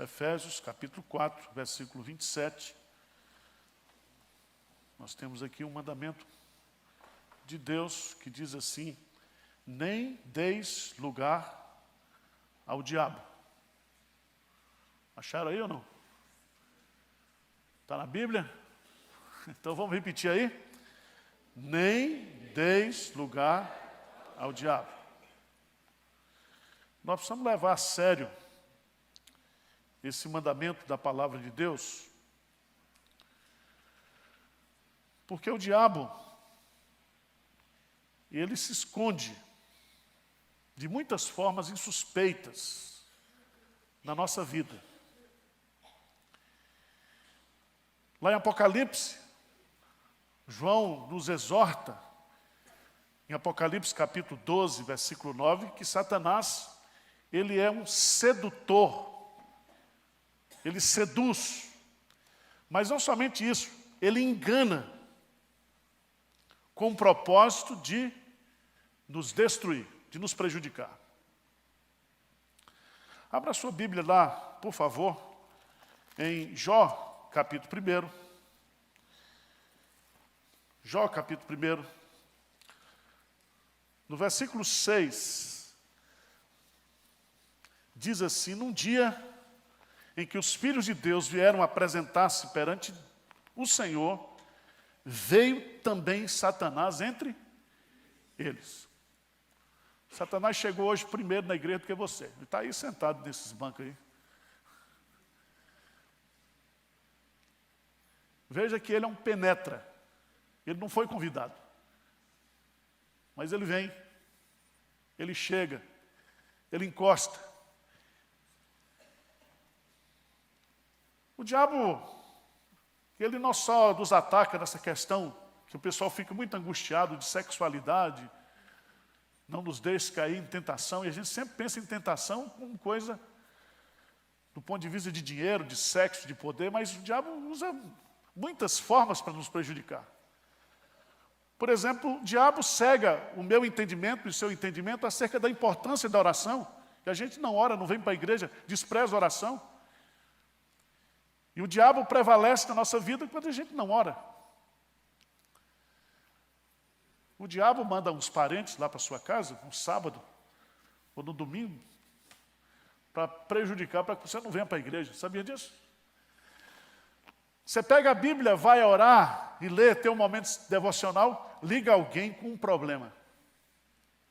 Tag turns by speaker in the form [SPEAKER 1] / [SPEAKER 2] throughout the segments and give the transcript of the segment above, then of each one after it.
[SPEAKER 1] Efésios, capítulo 4, versículo 27. Nós temos aqui um mandamento de Deus que diz assim: nem deis lugar ao diabo. Acharam aí ou não? Está na Bíblia? Então vamos repetir aí. Nem deis lugar ao diabo. Nós precisamos levar a sério esse mandamento da palavra de Deus, porque o diabo, ele se esconde de muitas formas insuspeitas na nossa vida. Lá em Apocalipse, João nos exorta, em Apocalipse capítulo 12, versículo 9, que Satanás, ele é um sedutor, ele seduz, mas não somente isso, ele engana, com o propósito de nos destruir, de nos prejudicar. Abra sua Bíblia lá, por favor, em Jó, capítulo 1. Jó, capítulo 1. No versículo 6, diz assim: num dia em que os filhos de Deus vieram apresentar-se perante o Senhor, veio também Satanás entre eles. Satanás chegou hoje primeiro na igreja do que você. Ele está aí sentado nesses bancos aí. Veja que ele é um penetra. Ele não foi convidado. Mas ele vem. Ele chega. Ele encosta. O diabo, ele não só nos ataca nessa questão, que o pessoal fica muito angustiado de sexualidade, não nos deixa cair em tentação, e a gente sempre pensa em tentação como coisa do ponto de vista de dinheiro, de sexo, de poder, mas o diabo usa muitas formas para nos prejudicar. Por exemplo, o diabo cega o meu entendimento e o seu entendimento acerca da importância da oração, que a gente não ora, não vem para a igreja, despreza a oração. E o diabo prevalece na nossa vida quando a gente não ora. O diabo manda uns parentes lá para sua casa, no sábado ou no domingo, para prejudicar, para que você não venha para a igreja. Sabia disso? Você pega a Bíblia, vai orar e lê, tem um momento devocional, liga alguém com um problema.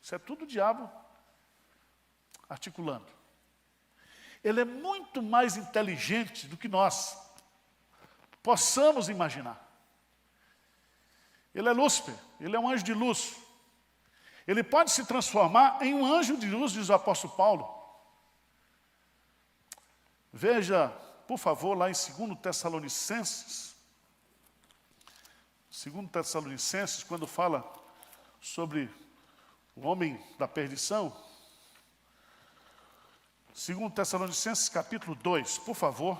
[SPEAKER 1] Isso é tudo o diabo articulando. Ele é muito mais inteligente do que nós possamos imaginar. Ele é Lúcifer, ele é um anjo de luz. Ele pode se transformar em um anjo de luz, diz o apóstolo Paulo. Veja, por favor, lá em 2 Tessalonicenses. 2 Tessalonicenses, quando fala sobre o homem da perdição. 2 Tessalonicenses, capítulo 2, por favor.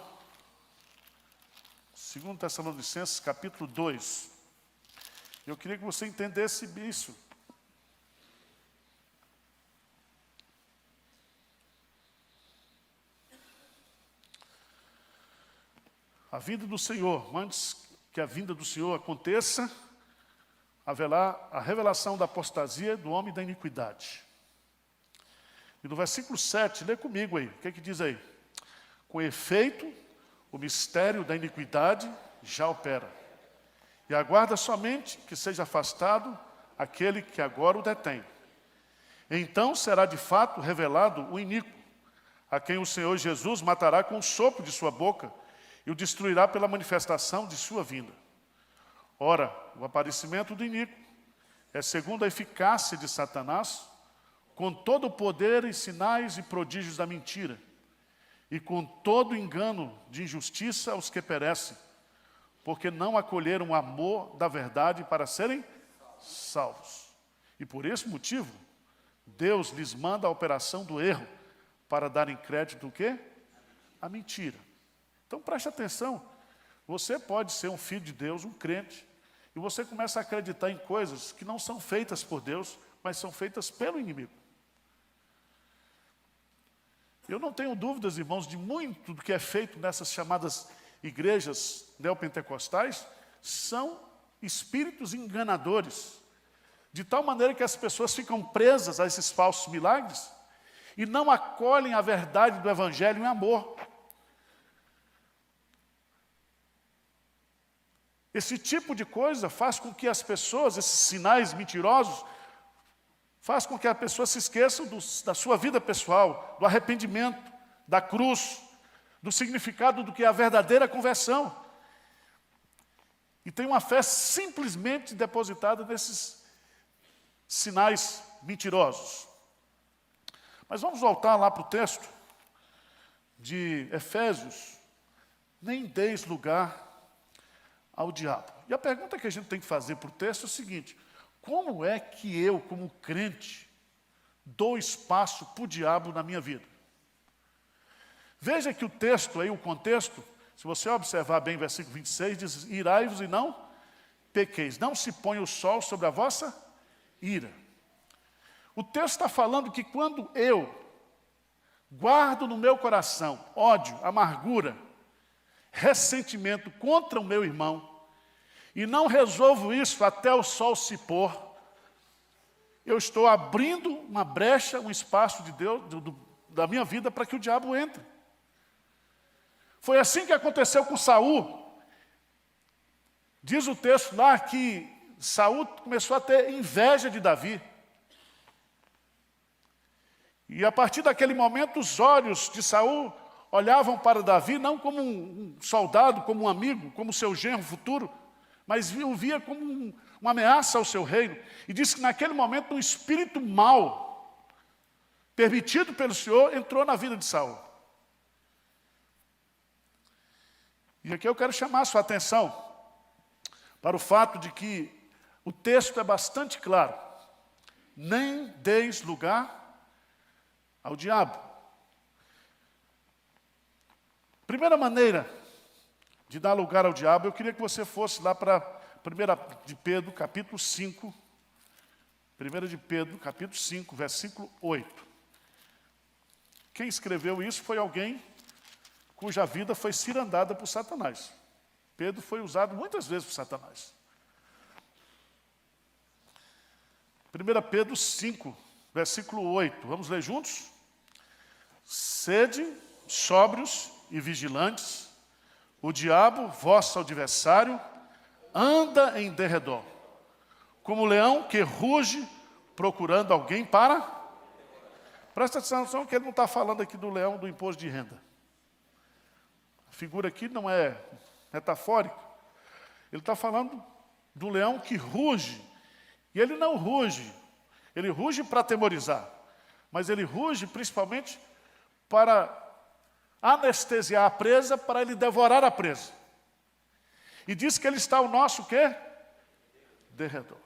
[SPEAKER 1] 2 Tessalonicenses, capítulo 2. Eu queria que você entendesse isso. A vinda do Senhor, antes que a vinda do Senhor aconteça, haverá a revelação da apostasia do homem da iniquidade. E no versículo 7, lê comigo aí, o que é que diz aí? Com efeito, o mistério da iniquidade já opera. E aguarda somente que seja afastado aquele que agora o detém. Então será de fato revelado o iníquo, a quem o Senhor Jesus matará com o sopro de sua boca e o destruirá pela manifestação de sua vinda. Ora, o aparecimento do iníquo é segundo a eficácia de Satanás, com todo o poder e sinais e prodígios da mentira, e com todo o engano de injustiça aos que perecem, porque não acolheram o amor da verdade para serem salvos. E por esse motivo, Deus lhes manda a operação do erro, para darem crédito o quê? A mentira. Então preste atenção, você pode ser um filho de Deus, um crente, e você começa a acreditar em coisas que não são feitas por Deus, mas são feitas pelo inimigo. Eu não tenho dúvidas, irmãos, de muito do que é feito nessas chamadas igrejas neopentecostais são espíritos enganadores, de tal maneira que as pessoas ficam presas a esses falsos milagres e não acolhem a verdade do Evangelho em amor. Esse tipo de coisa faz com que as pessoas, esses sinais mentirosos, faz com que a pessoa se esqueça da sua vida pessoal, do arrependimento, da cruz, do significado do que é a verdadeira conversão. E tem uma fé simplesmente depositada nesses sinais mentirosos. Mas vamos voltar lá para o texto de Efésios. Nem deis lugar ao diabo. E a pergunta que a gente tem que fazer para o texto é o seguinte: como é que eu, como crente, dou espaço para o diabo na minha vida? Veja que o texto aí, o contexto, se você observar bem o versículo 26, diz: irai-vos e não pequeis, não se ponha o sol sobre a vossa ira. O texto está falando que quando eu guardo no meu coração ódio, amargura, ressentimento contra o meu irmão, e não resolvo isso até o sol se pôr, eu estou abrindo uma brecha, um espaço de Deus, da minha vida, para que o diabo entre. Foi assim que aconteceu com Saul. Diz o texto lá que Saul começou a ter inveja de Davi. E a partir daquele momento, os olhos de Saul olhavam para Davi não como um soldado, como um amigo, como seu genro futuro, mas o via como uma ameaça ao seu reino. E disse que naquele momento um espírito mau, permitido pelo Senhor, entrou na vida de Saul. E aqui eu quero chamar a sua atenção para o fato de que o texto é bastante claro. Nem deis lugar ao diabo. Primeira maneira de dar lugar ao diabo, eu queria que você fosse lá para 1 de Pedro, capítulo 5. 1 de Pedro, capítulo 5, versículo 8. Quem escreveu isso foi alguém cuja vida foi cirandada por Satanás. Pedro foi usado muitas vezes por Satanás. 1 Pedro 5, versículo 8. Vamos ler juntos? Sede sóbrios e vigilantes, o diabo, vosso adversário, anda em derredor, como leão que ruge, procurando alguém para... Presta atenção que ele não está falando aqui do leão do imposto de renda. A figura aqui não é metafórica. Ele está falando do leão que ruge. E ele não ruge. Ele ruge para atemorizar. Mas ele ruge principalmente para anestesiar a presa, para ele devorar a presa. E diz que ele está ao nosso quê? Derredor.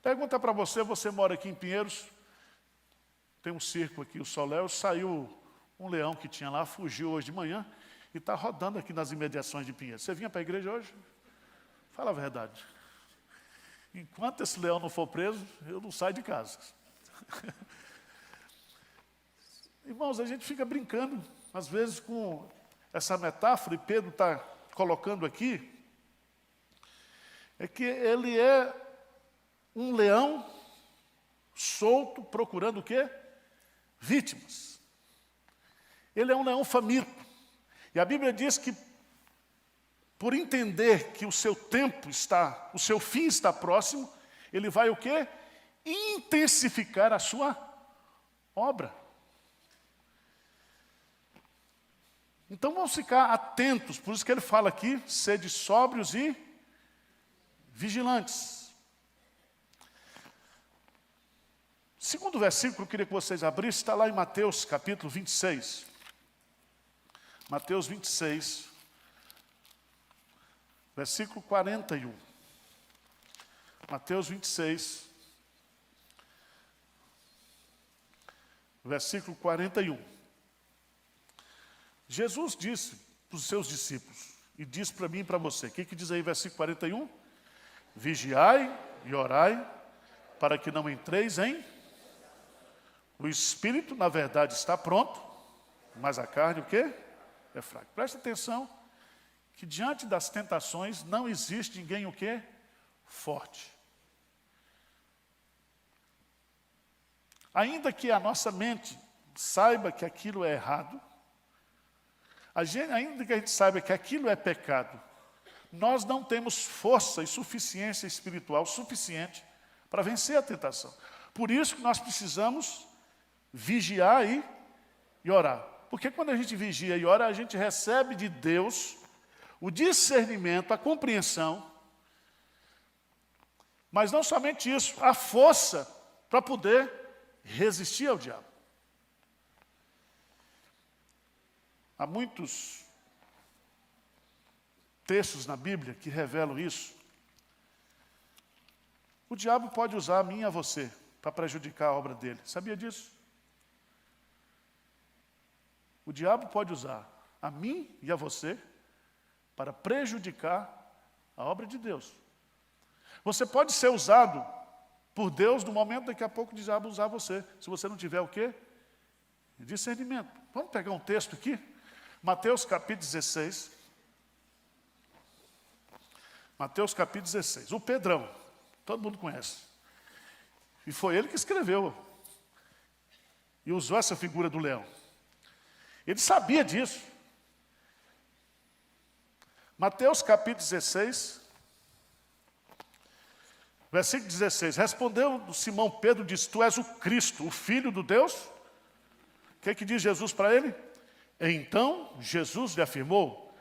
[SPEAKER 1] Pergunta para você, você mora aqui em Pinheiros, tem um circo aqui, o Soléu, saiu um leão que tinha lá, fugiu hoje de manhã e está rodando aqui nas imediações de Pinheiros. Você vinha para a igreja hoje? Fala a verdade. Enquanto esse leão não for preso, eu não saio de casa. Irmãos, a gente fica brincando, às vezes, com essa metáfora, e Pedro está colocando aqui, é que ele é um leão solto, procurando o quê? Vítimas. Ele é um leão faminto. E a Bíblia diz que, por entender que o seu tempo está, o seu fim está próximo, ele vai o quê? Intensificar a sua obra. Então vamos ficar atentos, por isso que ele fala aqui, sede sóbrios e vigilantes. Segundo versículo, eu queria que vocês abrissem, está lá em Mateus capítulo 26. Mateus 26, versículo 41. Mateus 26, versículo 41. Jesus disse para os seus discípulos, e diz para mim e para você, o que diz aí versículo 41? Vigiai e orai, para que não entreis em... O espírito, na verdade, está pronto, mas a carne o quê? É fraca. Presta atenção que diante das tentações não existe ninguém o quê? Forte. Ainda que a nossa mente saiba que aquilo é errado, ainda que a gente saiba que aquilo é pecado, nós não temos força e suficiência espiritual suficiente para vencer a tentação. Por isso que nós precisamos vigiar e orar. Porque quando a gente vigia e ora, a gente recebe de Deus o discernimento, a compreensão, mas não somente isso, a força para poder resistir ao diabo. Há muitos textos na Bíblia que revelam isso. O diabo pode usar a mim e a você para prejudicar a obra dele. Sabia disso? O diabo pode usar a mim e a você para prejudicar a obra de Deus. Você pode ser usado por Deus no momento daqui a pouco o diabo usar você, se você não tiver o quê? Discernimento. Vamos pegar um texto aqui? Mateus capítulo 16. Mateus capítulo 16. O Pedrão, todo mundo conhece. E foi ele que escreveu. E usou essa figura do leão. Ele sabia disso. Mateus capítulo 16, versículo 16. Respondeu Simão Pedro, disse: Tu és o Cristo, o Filho do Deus? O que diz Jesus para ele? Então Jesus lhe afirmou: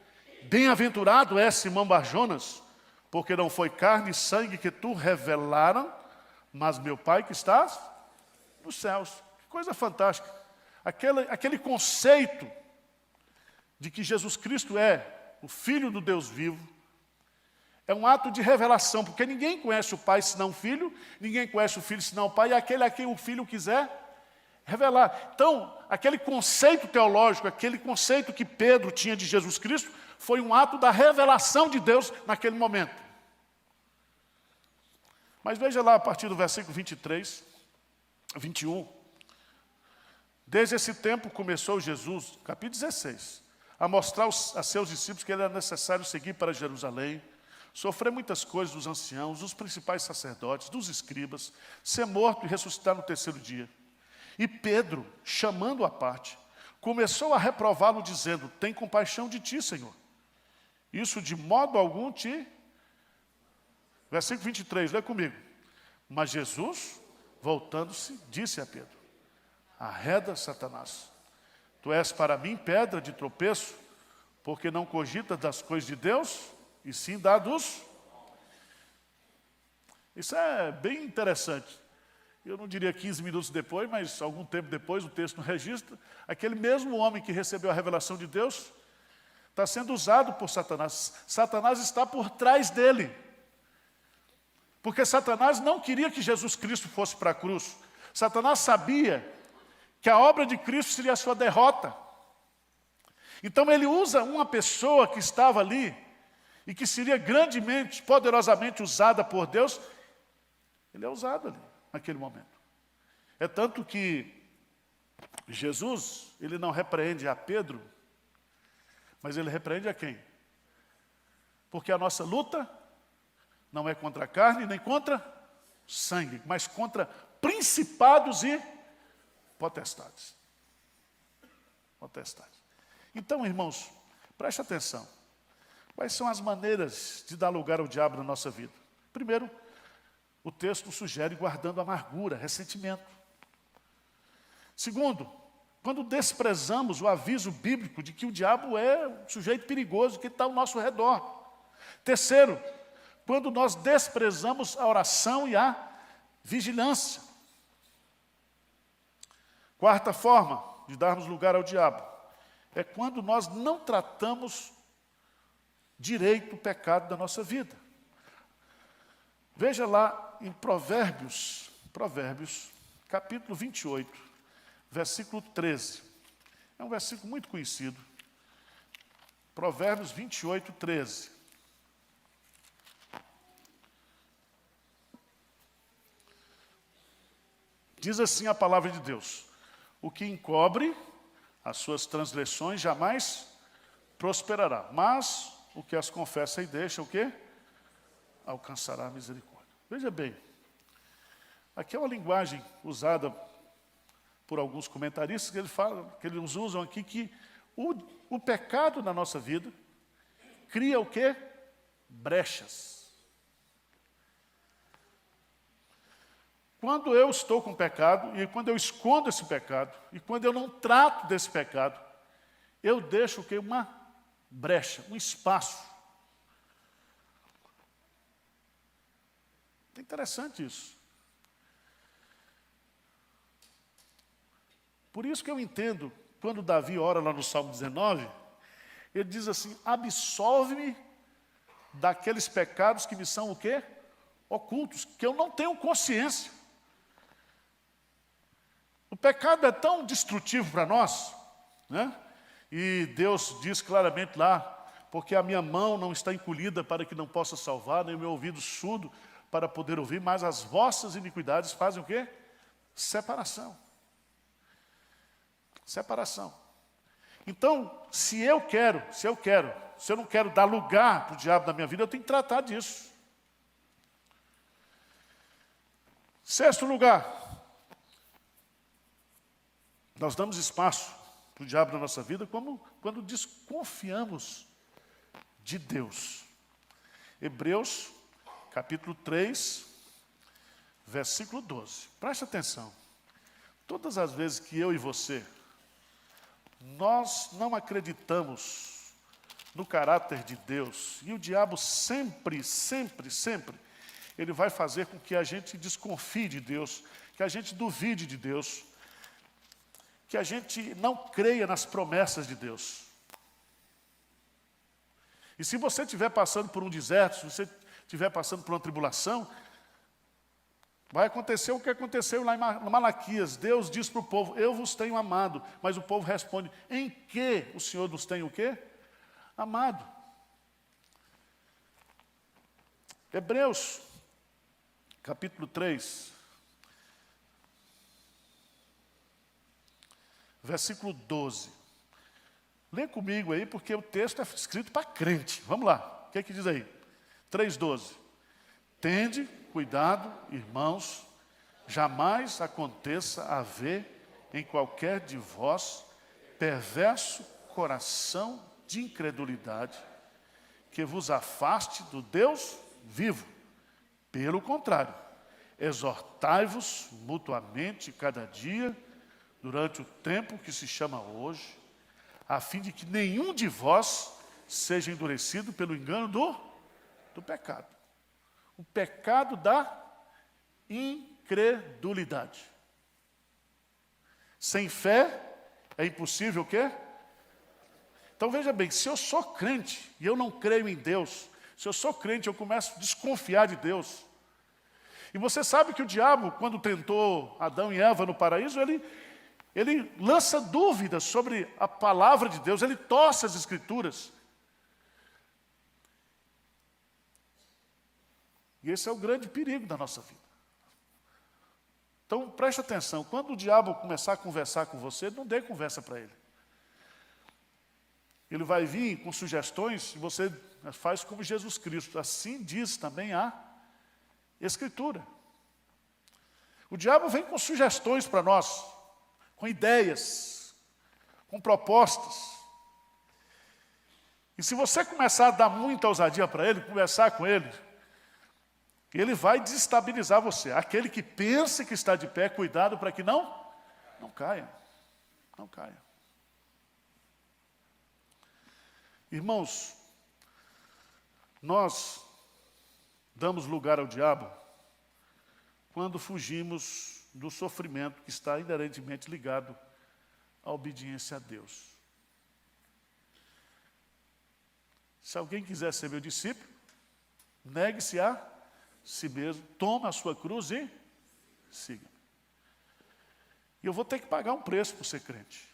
[SPEAKER 1] Bem-aventurado és Simão Barjonas, porque não foi carne e sangue que tu revelaram, mas meu Pai que estás nos céus. Que coisa fantástica. Aquele conceito de que Jesus Cristo é o Filho do Deus vivo, é um ato de revelação, porque ninguém conhece o Pai senão o Filho, ninguém conhece o Filho senão o Pai, e aquele a quem o Filho quiser revelar. Então, aquele conceito teológico, aquele conceito que Pedro tinha de Jesus Cristo, foi um ato da revelação de Deus naquele momento. Mas veja lá a partir do versículo 23, 21. Desde esse tempo começou Jesus, capítulo 16, a mostrar a seus discípulos que era necessário seguir para Jerusalém, sofrer muitas coisas dos anciãos, dos principais sacerdotes, dos escribas, ser morto e ressuscitar no terceiro dia. E Pedro, chamando-o à parte, começou a reprová-lo, dizendo: Tem compaixão de ti, Senhor. Isso de modo algum te... Versículo 23, lê comigo. Mas Jesus, voltando-se, disse a Pedro: Arreda, Satanás. Tu és para mim pedra de tropeço, porque não cogitas das coisas de Deus, e sim da dos... Isso é bem interessante. Eu não diria 15 minutos depois, mas algum tempo depois, o texto registra, aquele mesmo homem que recebeu a revelação de Deus está sendo usado por Satanás. Satanás está por trás dele. Porque Satanás não queria que Jesus Cristo fosse para a cruz. Satanás sabia que a obra de Cristo seria a sua derrota. Então ele usa uma pessoa que estava ali e que seria grandemente, poderosamente usada por Deus. Ele é usado ali, naquele momento. É tanto que Jesus, ele não repreende a Pedro, mas ele repreende a quem? Porque a nossa luta não é contra a carne, nem contra sangue, mas contra principados e potestades. Potestades. Então, irmãos, preste atenção. Quais são as maneiras de dar lugar ao diabo na nossa vida? Primeiro, o texto sugere guardando amargura, ressentimento. Segundo, quando desprezamos o aviso bíblico de que o diabo é um sujeito perigoso que está ao nosso redor. Terceiro, quando nós desprezamos a oração e a vigilância. Quarta forma de darmos lugar ao diabo é quando nós não tratamos direito o pecado da nossa vida. Veja lá em Provérbios, capítulo 28, versículo 13. É um versículo muito conhecido. Provérbios 28, 13. Diz assim a palavra de Deus: o que encobre as suas transgressões jamais prosperará. Mas o que as confessa e deixa, o quê? Alcançará a misericórdia. Veja bem, aqui é uma linguagem usada por alguns comentaristas que eles usam aqui que o pecado na nossa vida cria o quê? Brechas. Quando eu estou com pecado, e quando eu escondo esse pecado, e quando eu não trato desse pecado, eu deixo o quê? Uma brecha, um espaço. É interessante isso. Por isso que eu entendo, quando Davi ora lá no Salmo 19, ele diz assim, absolve-me daqueles pecados que me são o quê? Ocultos, que eu não tenho consciência. O pecado é tão destrutivo para nós, né? E Deus diz claramente lá, porque a minha mão não está encolhida para que não possa salvar, nem o meu ouvido surdo para poder ouvir, mas as vossas iniquidades fazem o quê? Separação. Separação. Então, se eu não quero dar lugar para o diabo na minha vida, eu tenho que tratar disso. Sexto lugar, nós damos espaço para o diabo na nossa vida como quando desconfiamos de Deus. Hebreus, capítulo 3, versículo 12. Preste atenção. Todas as vezes que eu e você, nós não acreditamos no caráter de Deus, e o diabo sempre, ele vai fazer com que a gente desconfie de Deus, que a gente duvide de Deus, que a gente não creia nas promessas de Deus. E se você estiver passando por um deserto, se você estiver passando por uma tribulação, vai acontecer o que aconteceu lá em Malaquias. Deus diz para o povo, eu vos tenho amado. Mas o povo responde, em que o Senhor nos tem o quê? Amado. Hebreus, capítulo 3, versículo 12. Lê comigo aí, porque o texto é escrito para crente. Vamos lá, o que é que diz aí? 3,12. Tende cuidado, irmãos, jamais aconteça haver em qualquer de vós perverso coração de incredulidade que vos afaste do Deus vivo. Pelo contrário, exortai-vos mutuamente cada dia, durante o tempo que se chama hoje, a fim de que nenhum de vós seja endurecido pelo engano do pecado. O pecado da incredulidade. Sem fé é impossível o quê? Então veja bem, se eu sou crente e eu não creio em Deus, se eu sou crente eu começo a desconfiar de Deus. E você sabe que o diabo, quando tentou Adão e Eva no paraíso, ele lança dúvidas sobre a palavra de Deus, ele torce as escrituras. E esse é o grande perigo da nossa vida. Então, preste atenção, quando o diabo começar a conversar com você, não dê conversa para ele. Ele vai vir com sugestões e você faz como Jesus Cristo. Assim diz também a Escritura. O diabo vem com sugestões para nós, com ideias, com propostas. E se você começar a dar muita ousadia para ele, conversar com ele vai desestabilizar você. Aquele que pensa que está de pé, cuidado para que não caia. Não caia. Irmãos, nós damos lugar ao diabo quando fugimos do sofrimento que está inerentemente ligado à obediência a Deus. Se alguém quiser ser meu discípulo, negue-se a si mesmo, tome a sua cruz e siga. E eu vou ter que pagar um preço por ser crente.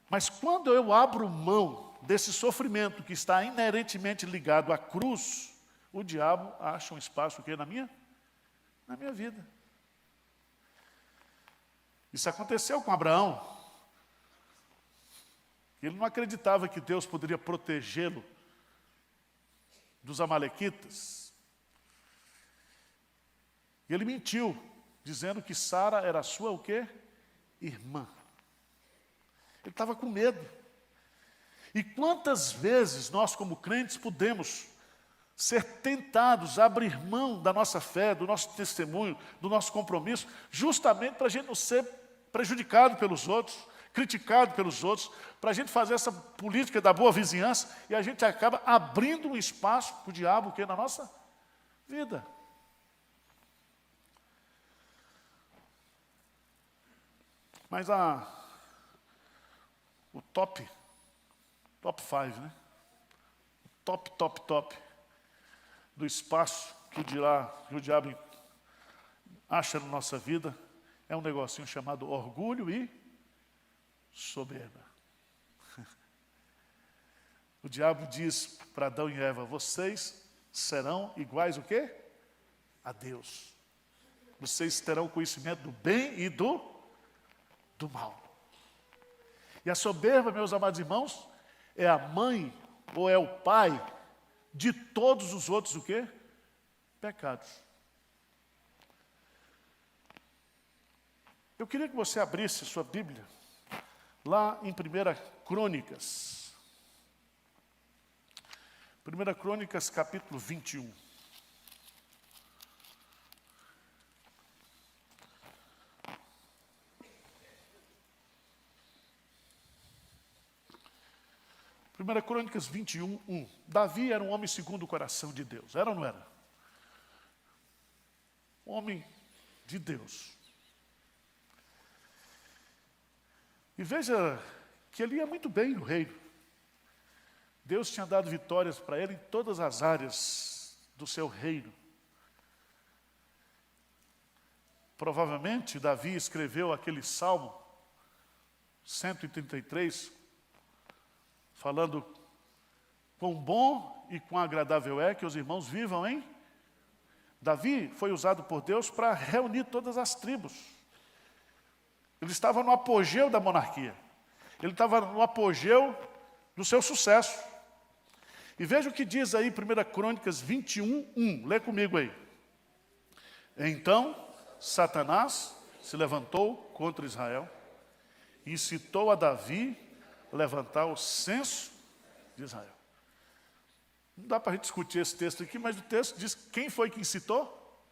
[SPEAKER 1] Mas quando eu abro mão desse sofrimento que está inerentemente ligado à cruz, o diabo acha um espaço aqui na minha vida. Isso aconteceu com Abraão. Ele não acreditava que Deus poderia protegê-lo dos amalequitas. E ele mentiu, dizendo que Sara era sua o quê? Irmã. Ele estava com medo. E quantas vezes nós, como crentes, podemos ser tentados a abrir mão da nossa fé, do nosso testemunho, do nosso compromisso, justamente para a gente não ser prejudicado pelos outros, criticado pelos outros, para a gente fazer essa política da boa vizinhança, e a gente acaba abrindo um espaço para o diabo que é na nossa vida. Mas o top 5, né? Top do espaço que o diabo acha na nossa vida é um negocinho chamado orgulho e soberba. O diabo diz para Adão e Eva: vocês serão iguais o quê? A Deus. Vocês terão conhecimento do bem e do mal. E a soberba, meus amados irmãos, é a mãe ou é o pai de todos os outros o quê? Pecados. Eu queria que você abrisse a sua Bíblia lá em 1 Crônicas. 1 Crônicas, capítulo 21. Primeira Crônicas 21, 1. Davi era um homem segundo o coração de Deus. Era ou não era? Homem de Deus. E veja que ele ia muito bem no reino. Deus tinha dado vitórias para ele em todas as áreas do seu reino. Provavelmente Davi escreveu aquele Salmo 133, falando quão bom e quão agradável é que os irmãos vivam, hein? Davi foi usado por Deus para reunir todas as tribos. Ele estava no apogeu da monarquia. Ele estava no apogeu do seu sucesso. E veja o que diz aí 1 Crônicas 21, 1. Lê comigo aí. Então, Satanás se levantou contra Israel e incitou a Davi a levantar o censo de Israel. Não dá para a gente discutir esse texto aqui, mas o texto diz quem foi que incitou?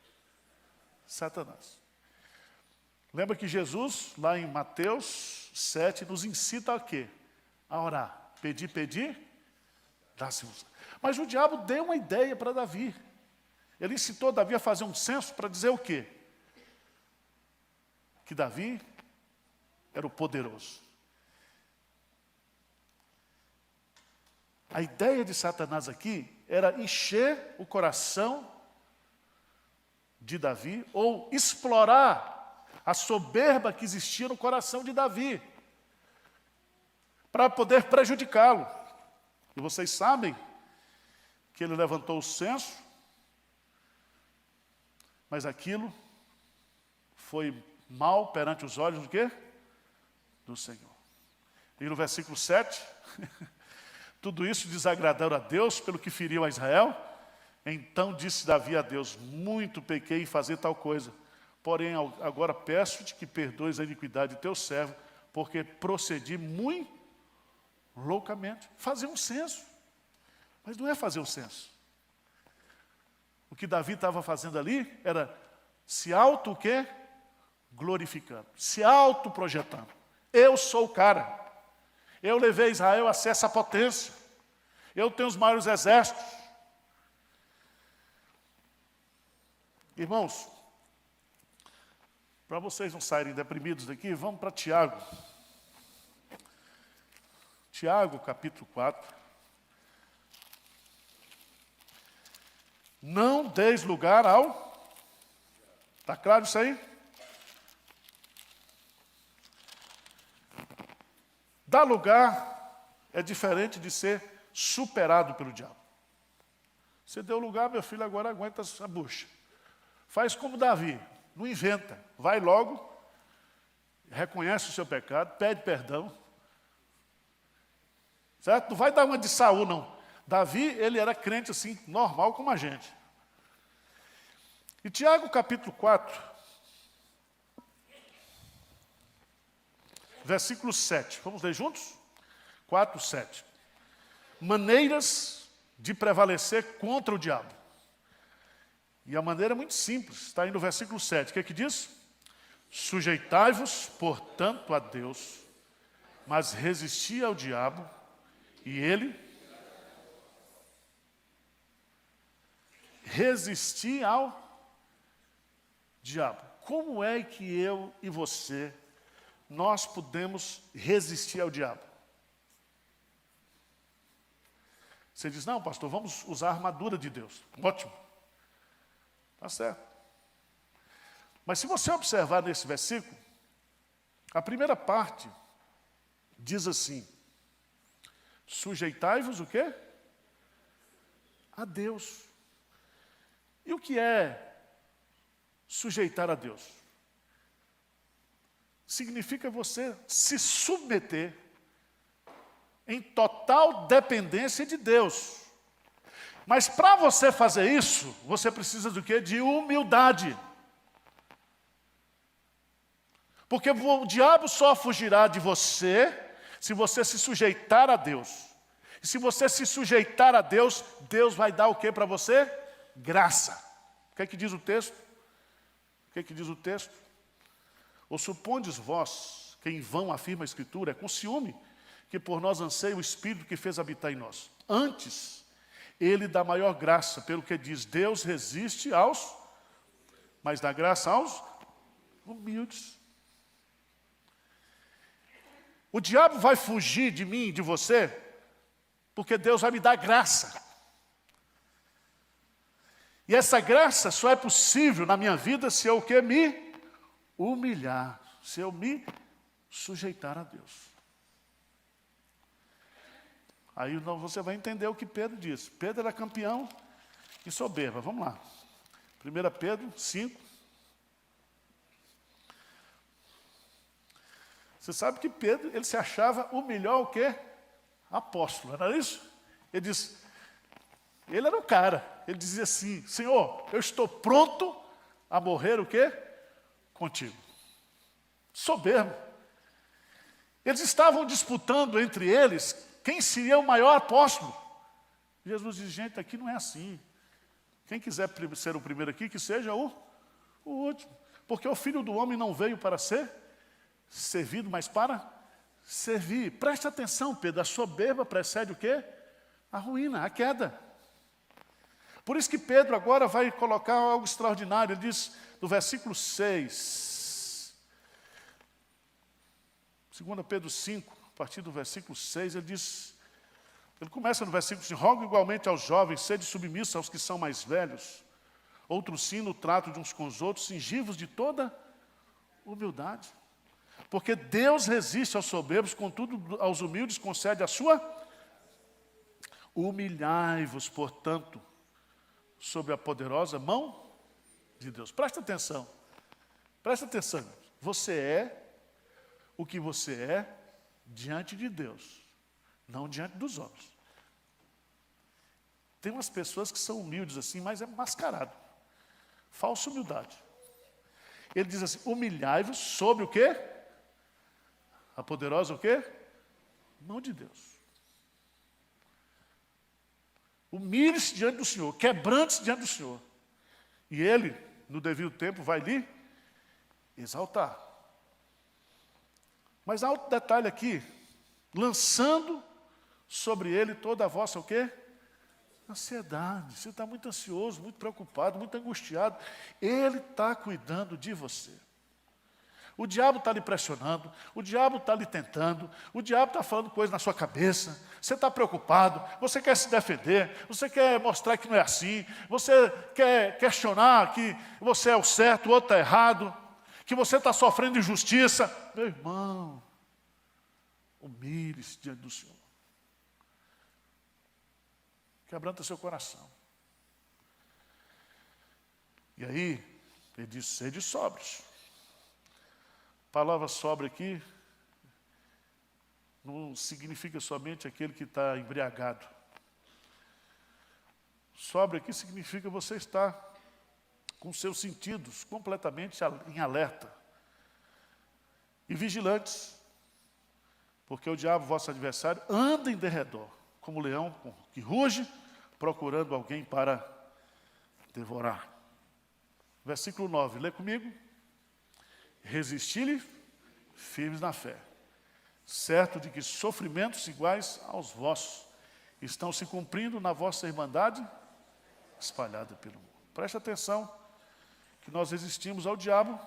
[SPEAKER 1] Satanás. Lembra que Jesus, lá em Mateus 7, nos incita a quê? A orar. Pedir, dá-se-vos. Mas o diabo deu uma ideia para Davi. Ele incitou Davi a fazer um censo para dizer o quê? Que Davi era o poderoso. A ideia de Satanás aqui era encher o coração de Davi, ou explorar a soberba que existia no coração de Davi, para poder prejudicá-lo. E vocês sabem que ele levantou o censo, mas aquilo foi mal perante os olhos do quê? Do Senhor. E no versículo 7, tudo isso desagradou a Deus pelo que feriu a Israel. Então disse Davi a Deus: muito pequei em fazer tal coisa. Porém, agora peço-te que perdoes a iniquidade de teu servo, porque procedi muito loucamente. Fazer um censo. Mas não é fazer um censo. O que Davi estava fazendo ali era se auto o quê? Glorificando, se autoprojetando. Eu sou o cara. Eu levei Israel a ser essa potência. Eu tenho os maiores exércitos. Irmãos, para vocês não saírem deprimidos daqui, vamos para Tiago. Tiago, capítulo 4. Não deis lugar ao... Está claro isso aí? Dar lugar é diferente de ser superado pelo diabo. Você deu lugar, meu filho, agora aguenta a bucha. Faz como Davi, não inventa. Vai logo, reconhece o seu pecado, pede perdão Certo? Não vai dar uma de Saul, não. Davi, ele era crente assim, normal como a gente. E Tiago, capítulo 4, versículo 7. Vamos ler juntos? 4, 7. Maneiras de prevalecer contra o diabo. E a maneira é muito simples, está aí no versículo 7. O que é que diz? Sujeitai-vos, portanto, a Deus, mas resisti ao diabo, e ele resistir ao diabo. Como é que eu e você, nós podemos resistir ao diabo? Você diz, não, pastor, vamos usar a armadura de Deus. Ótimo. Está certo. Mas se você observar nesse versículo, a primeira parte diz assim, sujeitai-vos o quê? A Deus. E o que é sujeitar a Deus? Significa você se submeter em total dependência de Deus. Mas para você fazer isso, você precisa do quê? De humildade. Porque o diabo só fugirá de você se você se sujeitar a Deus. E se você se sujeitar a Deus, Deus vai dar o que para você? Graça. O que é que diz o texto? O que é que diz o texto? Ou supondes vós, que em vão afirma a Escritura, é com ciúme, que por nós anseia o Espírito que fez habitar em nós. Antes, Ele dá maior graça, pelo que diz, Deus resiste aos, mas dá graça aos humildes. O diabo vai fugir de mim, de você, porque Deus vai me dar graça. E essa graça só é possível na minha vida se eu o quê? Me humilhar, se eu me sujeitar a Deus. Aí você vai entender o que Pedro disse. Pedro era campeão e soberba. Vamos lá. 1 Pedro 5. Você sabe que Pedro, ele se achava o melhor o quê? Apóstolo, não era isso? Ele disse, ele era o cara. Ele dizia assim, Senhor, eu estou pronto a morrer o quê? Contigo. Soberbo. Eles estavam disputando entre eles quem seria o maior apóstolo. Jesus diz, gente, aqui não é assim. Quem quiser ser o primeiro aqui, que seja o último. Porque o Filho do Homem não veio para ser servido, mas para servir. Preste atenção, Pedro, a soberba precede o quê? A ruína, a queda. Por isso que Pedro agora vai colocar algo extraordinário. Ele diz no versículo 6, 2 Pedro 5, a partir do versículo 6, ele começa no versículo 5, rogo igualmente aos jovens, sede submissos aos que são mais velhos, outros sim no trato de uns com os outros, cingivos de toda humildade. Porque Deus resiste aos soberbos, contudo aos humildes concede a sua. Humilhai-vos, portanto, sob a poderosa mão de Deus. Presta atenção. Presta atenção. Você é o que você é diante de Deus, não diante dos homens. Tem umas pessoas que são humildes assim, mas é mascarado. Falsa humildade. Ele diz assim, humilhai-vos sobre o quê? A poderosa o quê? Mão de Deus. Humilhe-se diante do Senhor, quebrante-se diante do Senhor. E Ele, no devido tempo, vai lhe exaltar. Mas há outro detalhe aqui, lançando sobre Ele toda a vossa o quê? Ansiedade. Você está muito ansioso, muito preocupado, muito angustiado. Ele está cuidando de você. O diabo está lhe pressionando, o diabo está lhe tentando, o diabo está falando coisas na sua cabeça, você está preocupado, você quer se defender, você quer mostrar que não é assim, você quer questionar que você é o certo, o outro está errado, que você está sofrendo injustiça. Meu irmão, humilhe-se diante do Senhor. Quebranta seu coração. E aí, ele diz, sede sóbrios. A palavra sobre aqui não significa somente aquele que está embriagado. Sóbrio aqui significa você estar com seus sentidos completamente em alerta e vigilantes, porque o diabo, vosso adversário, anda em derredor, como leão que ruge, procurando alguém para devorar. Versículo 9, lê comigo. Resisti-lhe firmes na fé, certo de que sofrimentos iguais aos vossos estão se cumprindo na vossa irmandade espalhada pelo mundo. Preste atenção que nós resistimos ao diabo,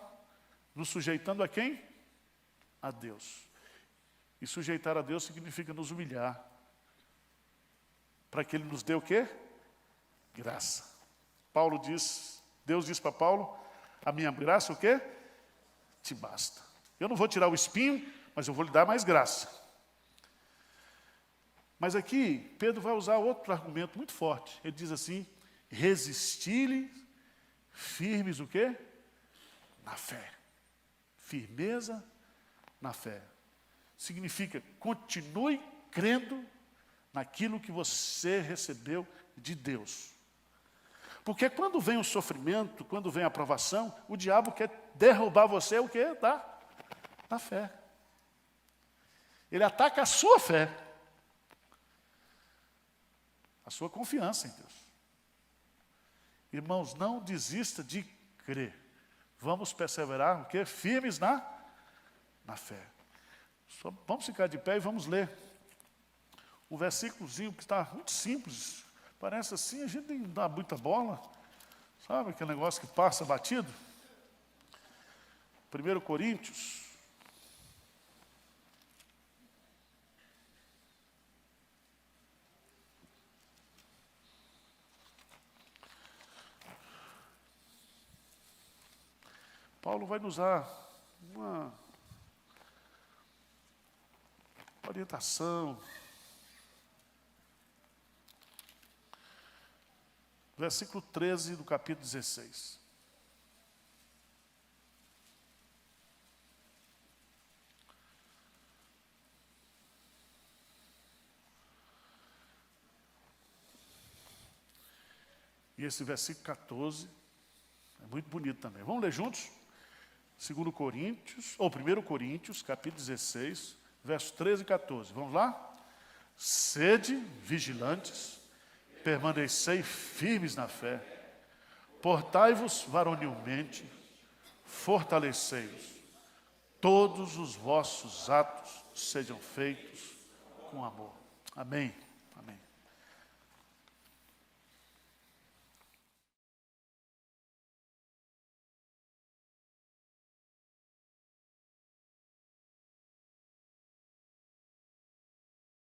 [SPEAKER 1] nos sujeitando a quem? A Deus. E sujeitar a Deus significa nos humilhar, para que Ele nos dê o quê? Graça. Paulo diz, Deus diz para Paulo, a minha graça o quê? Te basta. Eu não vou tirar o espinho, mas eu vou lhe dar mais graça. Mas aqui, Pedro vai usar outro argumento muito forte. Ele diz assim, resistir-lhe firmes o quê? Na fé. Firmeza na fé. Significa, continue crendo naquilo que você recebeu de Deus. Porque quando vem o sofrimento, quando vem a provação, o diabo quer derrubar você o quê? Da fé. Ele ataca a sua fé. A sua confiança em Deus. Irmãos, não desista de crer. Vamos perseverar o quê? Firmes na fé. Vamos ficar de pé e vamos ler um versículozinho que está muito simples. Parece assim, a gente nem dá muita bola. Sabe aquele negócio que passa batido? 1 Coríntios. Paulo vai nos dar uma orientação. Versículo 13 do capítulo 16. E esse versículo 14 é muito bonito também. Vamos ler juntos? 1 Coríntios, capítulo 16, versos 13 e 14. Vamos lá? Sede vigilantes, permanecei firmes na fé, portai-vos varonilmente, fortalecei-vos, todos os vossos atos sejam feitos com amor. Amém. Amém.